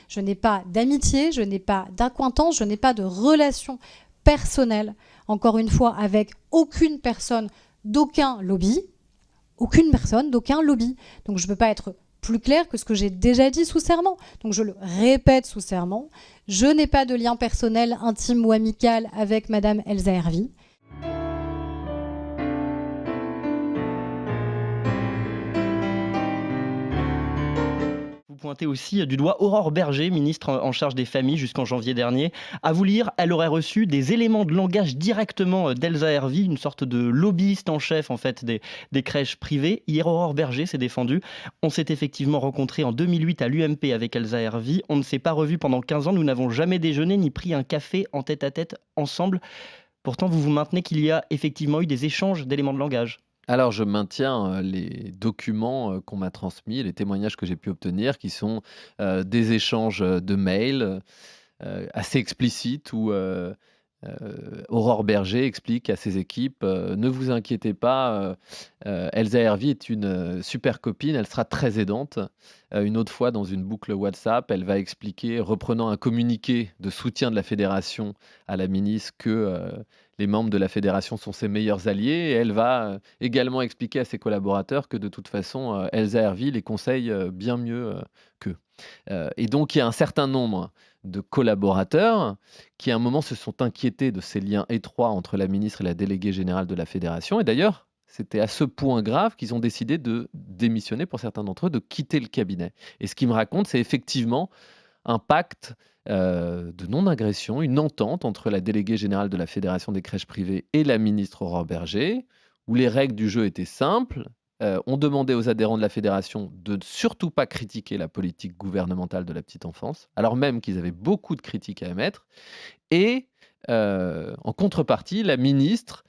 Je n'ai pas d'amitié, je n'ai pas d'acquaintance, je n'ai pas de relation personnelle, encore une fois, avec aucune personne d'aucun lobby. Aucune personne d'aucun lobby. Donc je ne peux pas être plus clair que ce que j'ai déjà dit sous serment. Donc je le répète sous serment, je n'ai pas de lien personnel, intime ou amical avec Madame Elsa Hervy. Vous pointez aussi du doigt Aurore Bergé, ministre en charge des familles jusqu'en janvier dernier. À vous lire, elle aurait reçu des éléments de langage directement d'Elsa Hervy, une sorte de lobbyiste en chef en fait des crèches privées. Hier, Aurore Bergé s'est défendue. On s'est effectivement rencontrés en 2008 à l'UMP avec Elsa Hervy. On ne s'est pas revus pendant 15 ans. Nous n'avons jamais déjeuné ni pris un café en tête-à-tête ensemble. Pourtant, vous maintenez qu'il y a effectivement eu des échanges d'éléments de langage. Alors, je maintiens les documents qu'on m'a transmis, les témoignages que j'ai pu obtenir, qui sont des échanges de mails assez explicites où Aurore Bergé explique à ses équipes ne vous inquiétez pas, Elsa Hervy est une super copine, elle sera très aidante. Une autre fois, dans une boucle WhatsApp, elle va expliquer, reprenant un communiqué de soutien de la fédération à la ministre, que les membres de la fédération sont ses meilleurs alliés. Et elle va également expliquer à ses collaborateurs que de toute façon, Elsa Hervy les conseille bien mieux qu'eux. Et donc, il y a un certain nombre de collaborateurs qui, à un moment, se sont inquiétés de ces liens étroits entre la ministre et la déléguée générale de la fédération. Et d'ailleurs, c'était à ce point grave qu'ils ont décidé de démissionner, pour certains d'entre eux, de quitter le cabinet. Et ce qu'ils me racontent, c'est effectivement un pacte de non-agression, une entente entre la déléguée générale de la Fédération des crèches privées et la ministre Aurore Bergé, où les règles du jeu étaient simples. On demandait aux adhérents de la fédération de ne surtout pas critiquer la politique gouvernementale de la petite enfance, alors même qu'ils avaient beaucoup de critiques à émettre. Et en contrepartie, la ministre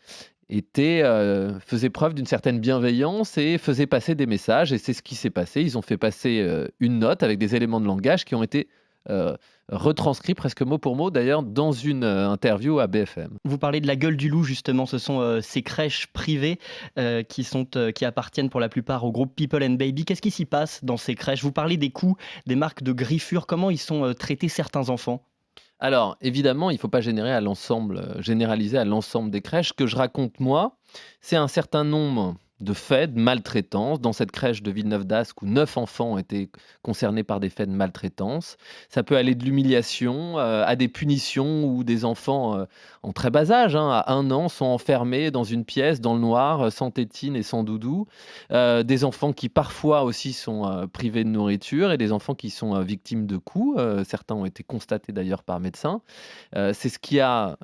faisait preuve d'une certaine bienveillance et faisait passer des messages. Et c'est ce qui s'est passé. Ils ont fait passer une note avec des éléments de langage qui ont été retranscrits presque mot pour mot, d'ailleurs, dans une interview à BFM. Vous parlez de la gueule du loup, justement. Ce sont ces crèches privées qui appartiennent pour la plupart au groupe People and Baby. Qu'est-ce qui s'y passe dans ces crèches? Vous parlez des coûts, des marques de griffure. Comment ils sont traités certains enfants? Alors, évidemment, il ne faut pas généraliser à l'ensemble des crèches. Ce que je raconte, moi, c'est un certain nombre de faits de maltraitance. Dans cette crèche de Villeneuve-d'Ascq, où 9 enfants ont été concernés par des faits de maltraitance. Ça peut aller de l'humiliation à des punitions où des enfants en très bas âge, à 1 an, sont enfermés dans une pièce, dans le noir, sans tétine et sans doudou. Des enfants qui parfois aussi sont privés de nourriture et des enfants qui sont victimes de coups. Certains ont été constatés d'ailleurs par médecin. C'est ce qui a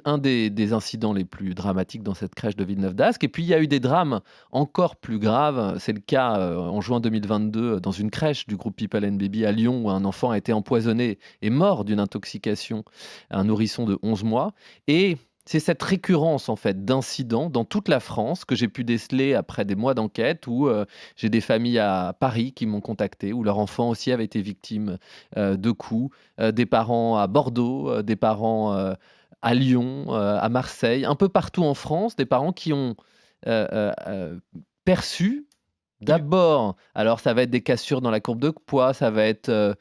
un des incidents les plus dramatiques dans cette crèche de Villeneuve-d'Ascq. Et puis il y a eu des drames encore plus graves. C'est le cas en juin 2022 dans une crèche du groupe People and Baby à Lyon, où un enfant a été empoisonné et mort d'une intoxication, un nourrisson de 11 mois. Et c'est cette récurrence en fait d'incidents dans toute la France que j'ai pu déceler après des mois d'enquête, où j'ai des familles à Paris qui m'ont contacté, où leur enfant aussi avait été victime de coups, des parents à Bordeaux, des parents à Lyon, à Marseille, un peu partout en France, des parents qui ont perçu d'abord, alors ça va être des cassures dans la courbe de poids, ça va être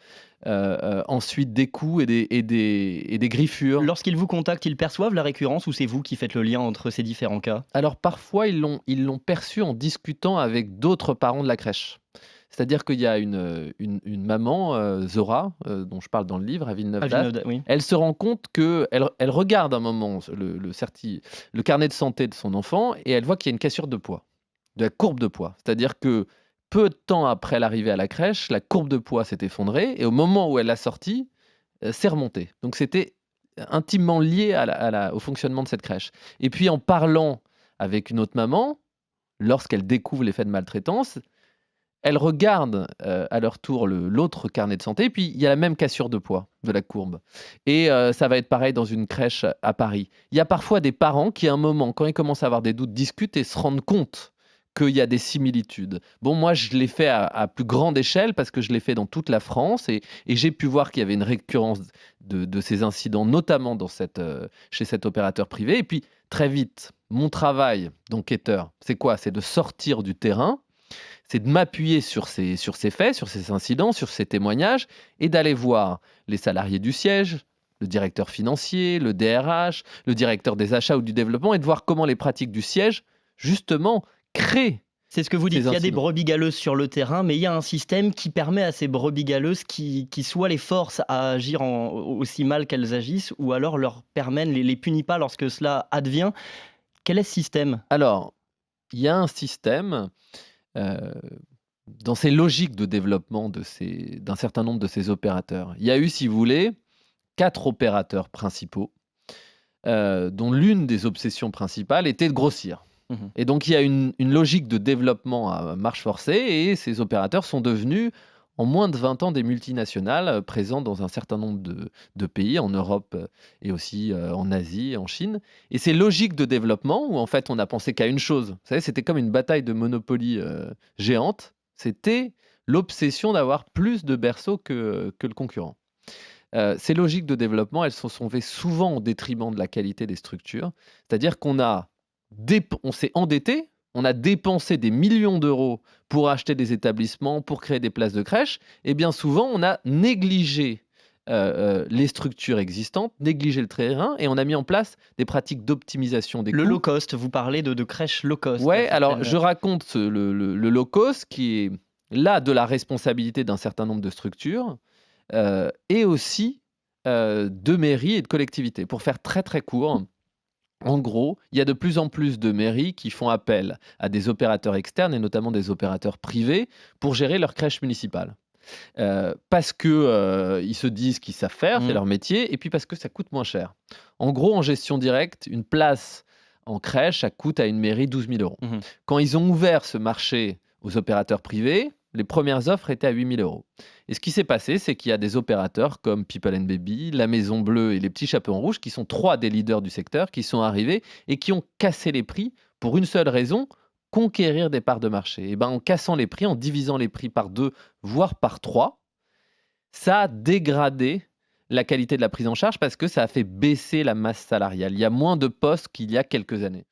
ensuite des coups et des griffures. Lorsqu'ils vous contactent, ils perçoivent la récurrence ou c'est vous qui faites le lien entre ces différents cas? Alors parfois, ils l'ont perçu en discutant avec d'autres parents de la crèche. C'est-à-dire qu'il y a une maman, Zora, dont je parle dans le livre, à Villeneuve-d'Ascq. Oui. Elle se rend compte elle regarde un moment le carnet de santé de son enfant et elle voit qu'il y a une cassure de poids, de la courbe de poids. C'est-à-dire que peu de temps après l'arrivée à la crèche, la courbe de poids s'est effondrée et au moment où elle l'a sortie, c'est remonté. Donc c'était intimement lié au fonctionnement de cette crèche. Et puis en parlant avec une autre maman, lorsqu'elle découvre les faits de maltraitance, elle regarde à leur tour l'autre carnet de santé, et puis il y a la même cassure de poids de la courbe. Et ça va être pareil dans une crèche à Paris. Il y a parfois des parents qui, à un moment, quand ils commencent à avoir des doutes, discutent et se rendent compte qu'il y a des similitudes. Bon, moi, je l'ai fait à plus grande échelle parce que je l'ai fait dans toute la France et j'ai pu voir qu'il y avait une récurrence de ces incidents, notamment chez cet opérateur privé. Et puis, très vite, mon travail d'enquêteur, c'est quoi? C'est de sortir du terrain. c'est de m'appuyer sur ces faits, sur ces incidents, sur ces témoignages, et d'aller voir les salariés du siège, le directeur financier, le DRH, le directeur des achats ou du développement, et de voir comment les pratiques du siège, justement, créent C'est ce que vous dites, ces il y a des incidents. brebis galeuses sur le terrain, mais il y a un système qui permet à ces brebis galeuses qui soit les force à agir aussi mal qu'elles agissent, ou alors leur permet, ne les punit pas lorsque cela advient. Quel est ce système? Alors, il y a un système euh, dans ces logiques de développement d'un certain nombre de ces opérateurs. Il y a eu, si vous voulez, 4 opérateurs principaux, dont l'une des obsessions principales était de grossir. Mhm. Et donc, il y a une logique de développement à marche forcée, et ces opérateurs sont devenus, en moins de 20 ans, des multinationales présentes dans un certain nombre de pays, en Europe et aussi en Asie, en Chine. Et ces logiques de développement, où en fait on a pensé qu'à une chose, vous savez, c'était comme une bataille de Monopoly géante, c'était l'obsession d'avoir plus de berceaux que le concurrent. Ces logiques de développement, elles se sont faites souvent au détriment de la qualité des structures. C'est-à-dire on s'est endetté, on a dépensé des millions d'euros pour acheter des établissements, pour créer des places de crèche, et bien souvent, on a négligé les structures existantes, négligé le terrain, et on a mis en place des pratiques d'optimisation des Le coûts. low cost, vous parlez de crèches low cost. Ouais, alors je raconte le low cost qui est là de la responsabilité d'un certain nombre de structures et aussi de mairies et de collectivités. Pour faire très très court, en gros, il y a de plus en plus de mairies qui font appel à des opérateurs externes et notamment des opérateurs privés pour gérer leurs crèches municipales. Parce que ils se disent qu'ils savent faire, c'est leur métier, et puis parce que ça coûte moins cher. En gros, en gestion directe, une place en crèche, ça coûte à une mairie 12 000 euros. Mhm. Quand ils ont ouvert ce marché aux opérateurs privés, les premières offres étaient à 8 000 euros. Et ce qui s'est passé, c'est qu'il y a des opérateurs comme People and Baby, La Maison Bleue et les Petits Chapeaux Rouges, qui sont 3 des leaders du secteur, qui sont arrivés et qui ont cassé les prix pour une seule raison: conquérir des parts de marché. Et ben, en cassant les prix, en divisant les prix par 2, voire par 3, ça a dégradé la qualité de la prise en charge parce que ça a fait baisser la masse salariale. Il y a moins de postes qu'il y a quelques années.